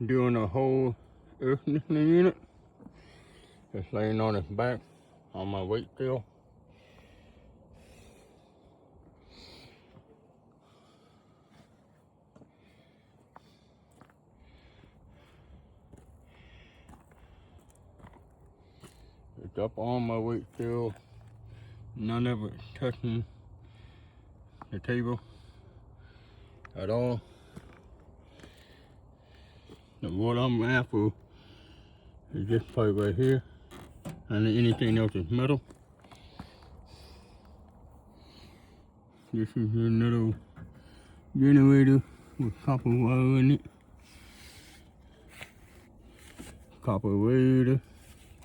doing a whole air conditioning unit. Just laying on its back on my weight scale. It's up on my weight scale. None of it touching the table at all. And what I'm after is this part right here, and anything else is metal. This is another generator with copper wire in it. Copper radiator.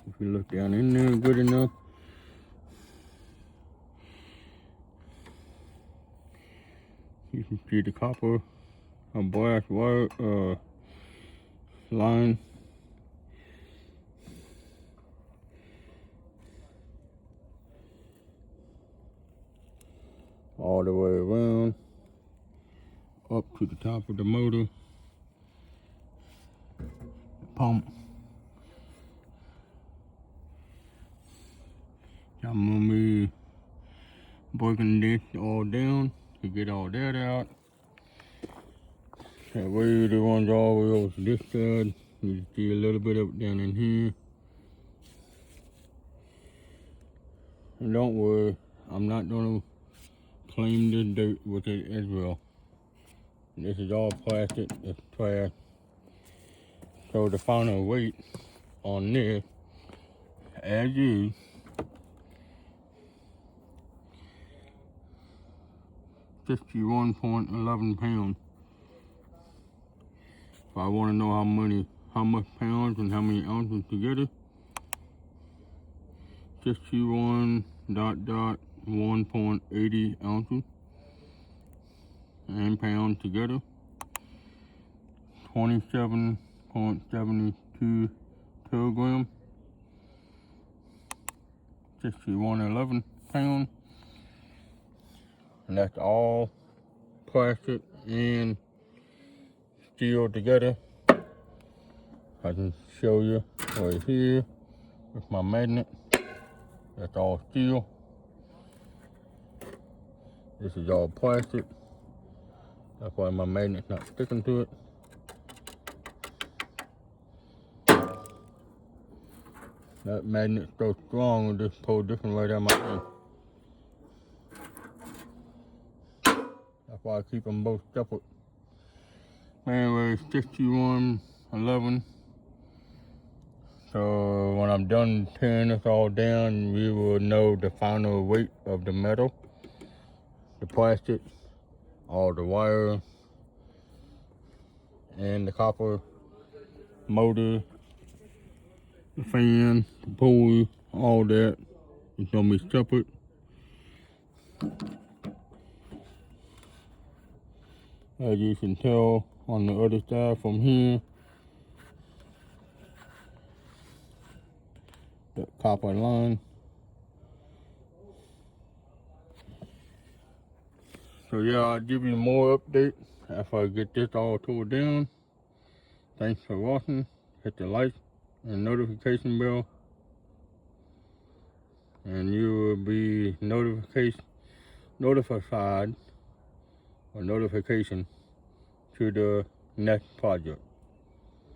If you look down in there good enough. You can see the copper brass wire line. All the way around up to the top of the motor, pump. I'm gonna be breaking this all down to get all that out. That radiator runs all the way over to this side. You can see a little bit of it down in here. And don't worry, I'm not gonna clean the dirt with it as well. This is all plastic, it's trash. So the final weight on this, as is, 61.11 pounds. If I want to know how much pounds and how many ounces together, 61.80 ounces and pounds together, 27.72 kilograms, 61.11 pounds. And that's all plastic and steel together. I can show you right here with my magnet. That's all steel. This is all plastic. That's why my magnet's not sticking to it. That magnet's so strong, it'll just pull different right out of my hand. That's why I keep them both separate. Anyway, 61.11. So when I'm done tearing this all down, we will know the final weight of the metal, the plastic, all the wire, and the copper, motor, the fan, the pulley, all that. It's gonna be separate. As you can tell on the other side from here, the copper line. So yeah, I'll give you more update after I get this all tore down. Thanks for watching. Hit the like and notification bell, and you will be notified to the next project.